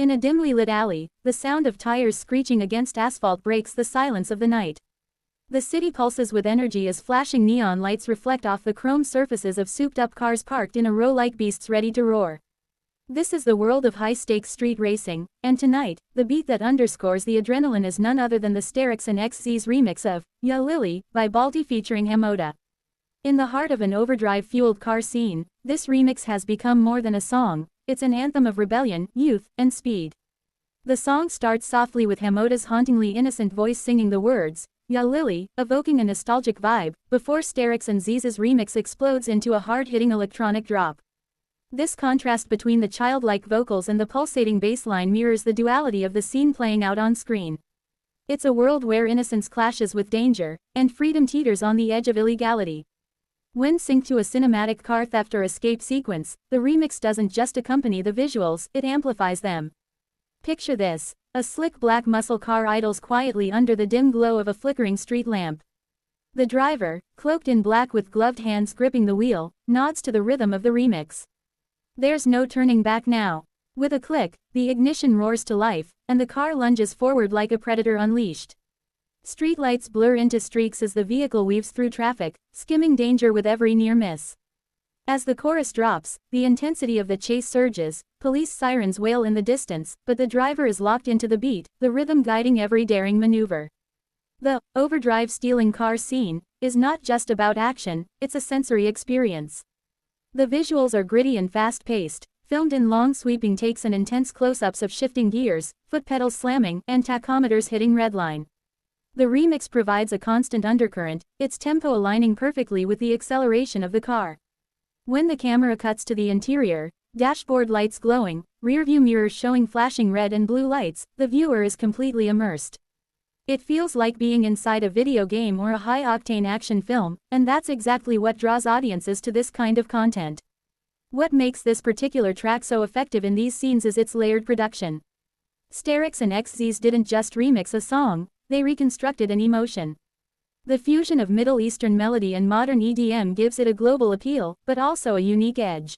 In a dimly lit alley, the sound of tires screeching against asphalt breaks the silence of the night. The city pulses with energy as flashing neon lights reflect off the chrome surfaces of souped-up cars parked in a row like beasts ready to roar. This is the world of high-stakes street racing, and tonight, the beat that underscores the adrenaline is none other than the Starix XZEEZ remix of Ya Lili by Balti featuring Hamouda. In the heart of an overdrive-fueled car scene, this remix has become more than a song, it's an anthem of rebellion, youth, and speed. The song starts softly with Hamouda's hauntingly innocent voice singing the words, Ya Lili, evoking a nostalgic vibe, before Starix XZEEZ's remix explodes into a hard-hitting electronic drop. This contrast between the childlike vocals and the pulsating bass line mirrors the duality of the scene playing out on screen. It's a world where innocence clashes with danger, and freedom teeters on the edge of illegality. When synced to a cinematic car theft or escape sequence, the remix doesn't just accompany the visuals, it amplifies them. Picture this: a slick black muscle car idles quietly under the dim glow of a flickering street lamp. The driver, cloaked in black with gloved hands gripping the wheel, nods to the rhythm of the remix. There's no turning back now. With a click, the ignition roars to life, and the car lunges forward like a predator unleashed. Streetlights blur into streaks as the vehicle weaves through traffic, skimming danger with every near miss. As the chorus drops, the intensity of the chase surges, police sirens wail in the distance, but the driver is locked into the beat, the rhythm guiding every daring maneuver. The overdrive stealing car scene is not just about action, it's a sensory experience. The visuals are gritty and fast-paced, filmed in long sweeping takes and intense close-ups of shifting gears, foot pedals slamming, and tachometers hitting redline. The remix provides a constant undercurrent, its tempo aligning perfectly with the acceleration of the car. When the camera cuts to the interior, dashboard lights glowing, rearview mirrors showing flashing red and blue lights, the viewer is completely immersed. It feels like being inside a video game or a high-octane action film, and that's exactly what draws audiences to this kind of content. What makes this particular track so effective in these scenes is its layered production. Starix XZEEZ didn't just remix a song, they reconstructed an emotion. The fusion of Middle Eastern melody and modern EDM gives it a global appeal, but also a unique edge.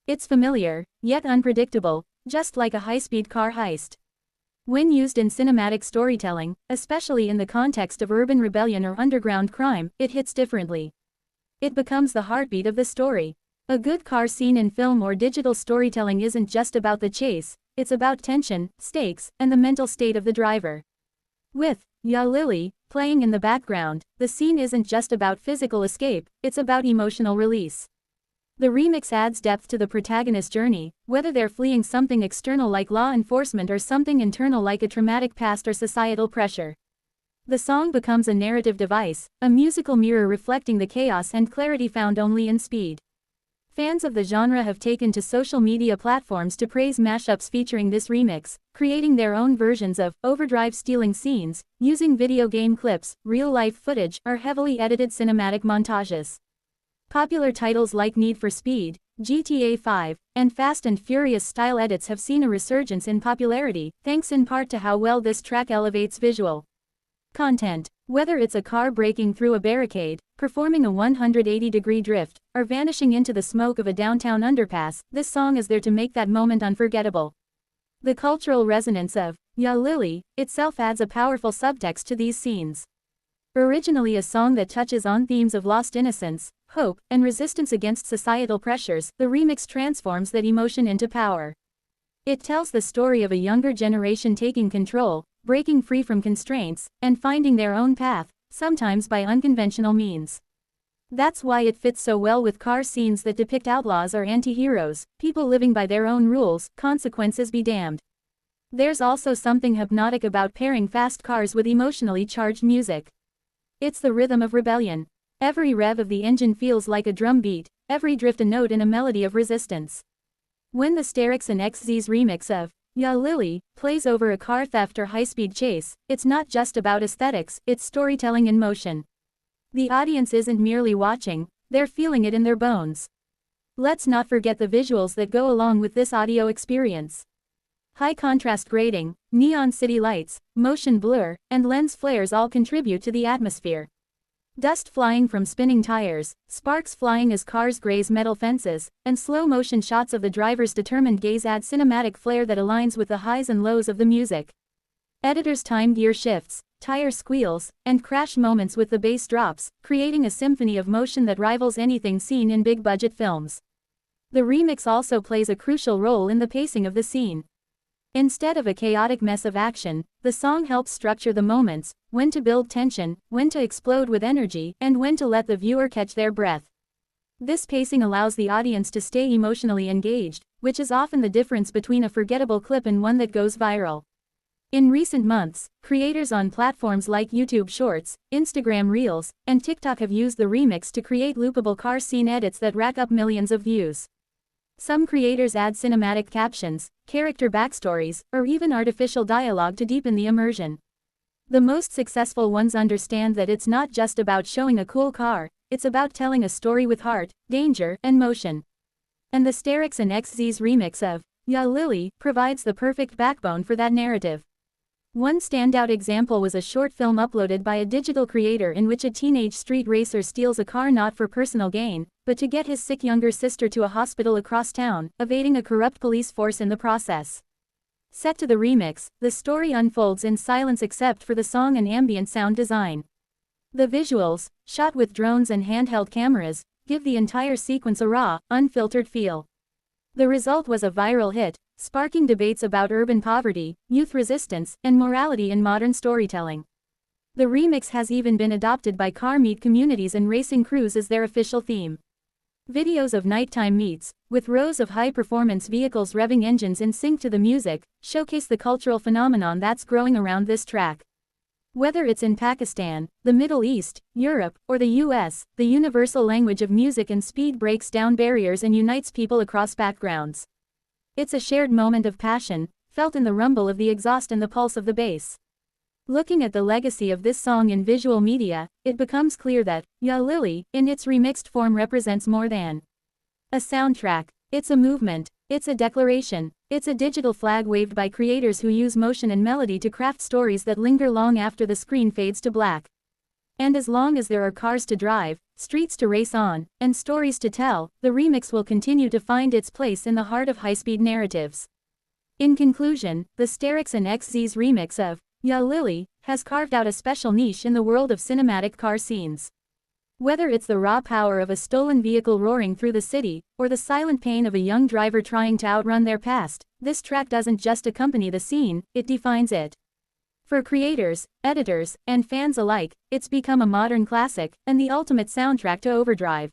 It's familiar, yet unpredictable, just like a high-speed car heist. When used in cinematic storytelling, especially in the context of urban rebellion or underground crime, it hits differently. It becomes the heartbeat of the story. A good car scene in film or digital storytelling isn't just about the chase, it's about tension, stakes, and the mental state of the driver. With Ya Lili playing in the background, the scene isn't just about physical escape, it's about emotional release. The remix adds depth to the protagonist's journey, whether they're fleeing something external like law enforcement or something internal like a traumatic past or societal pressure. The song becomes a narrative device, a musical mirror reflecting the chaos and clarity found only in speed. Fans of the genre have taken to social media platforms to praise mashups featuring this remix, creating their own versions of overdrive stealing scenes, using video game clips, real-life footage, or heavily edited cinematic montages. Popular titles like Need for Speed, GTA 5, and Fast and Furious style edits have seen a resurgence in popularity, thanks in part to how well this track elevates visual content. Whether it's a car breaking through a barricade, performing a 180-degree drift, or vanishing into the smoke of a downtown underpass, this song is there to make that moment unforgettable. The cultural resonance of Ya Lili itself adds a powerful subtext to these scenes. Originally a song that touches on themes of lost innocence, hope, and resistance against societal pressures, the remix transforms that emotion into power. It tells the story of a younger generation taking control, breaking free from constraints, and finding their own path, sometimes by unconventional means. That's why it fits so well with car scenes that depict outlaws or anti-heroes, people living by their own rules, consequences be damned. There's also something hypnotic about pairing fast cars with emotionally charged music. It's the rhythm of rebellion. Every rev of the engine feels like a drum beat, every drift a note in a melody of resistance. When the Starix XZEEZ remix of Ya Lili plays over a car theft or high-speed chase, it's not just about aesthetics, it's storytelling in motion. The audience isn't merely watching, they're feeling it in their bones. Let's not forget the visuals that go along with this audio experience. High contrast grading, neon city lights, motion blur, and lens flares all contribute to the atmosphere. Dust flying from spinning tires, sparks flying as cars graze metal fences, and slow-motion shots of the driver's determined gaze add cinematic flair that aligns with the highs and lows of the music. Editors time gear shifts, tire squeals, and crash moments with the bass drops, creating a symphony of motion that rivals anything seen in big-budget films. The remix also plays a crucial role in the pacing of the scene. Instead of a chaotic mess of action, the song helps structure the moments, when to build tension, when to explode with energy, and when to let the viewer catch their breath. This pacing allows the audience to stay emotionally engaged, which is often the difference between a forgettable clip and one that goes viral. In recent months, creators on platforms like YouTube Shorts, Instagram Reels, and TikTok have used the remix to create loopable car scene edits that rack up millions of views. Some creators add cinematic captions, character backstories, or even artificial dialogue to deepen the immersion. The most successful ones understand that it's not just about showing a cool car, it's about telling a story with heart, danger, and motion. And the Starix XZEEZ remix of Ya Lili provides the perfect backbone for that narrative. One standout example was a short film uploaded by a digital creator in which a teenage street racer steals a car not for personal gain, but to get his sick younger sister to a hospital across town, evading a corrupt police force in the process. Set to the remix, the story unfolds in silence except for the song and ambient sound design. The visuals, shot with drones and handheld cameras, give the entire sequence a raw, unfiltered feel. The result was a viral hit, sparking debates about urban poverty, youth resistance, and morality in modern storytelling. The remix has even been adopted by car meet communities and racing crews as their official theme. Videos of nighttime meets, with rows of high-performance vehicles revving engines in sync to the music, showcase the cultural phenomenon that's growing around this track. Whether it's in Pakistan, the Middle East, Europe, or the US, the universal language of music and speed breaks down barriers and unites people across backgrounds. It's a shared moment of passion, felt in the rumble of the exhaust and the pulse of the bass. Looking at the legacy of this song in visual media, it becomes clear that Ya Lili, in its remixed form, represents more than a soundtrack. It's a movement, it's a declaration, it's a digital flag waved by creators who use motion and melody to craft stories that linger long after the screen fades to black. And as long as there are cars to drive, streets to race on, and stories to tell, the remix will continue to find its place in the heart of high-speed narratives. In conclusion, the Starix XZEEZ remix of Ya Lili has carved out a special niche in the world of cinematic car scenes. Whether it's the raw power of a stolen vehicle roaring through the city, or the silent pain of a young driver trying to outrun their past, this track doesn't just accompany the scene, it defines it. For creators, editors, and fans alike, it's become a modern classic, and the ultimate soundtrack to Overdrive.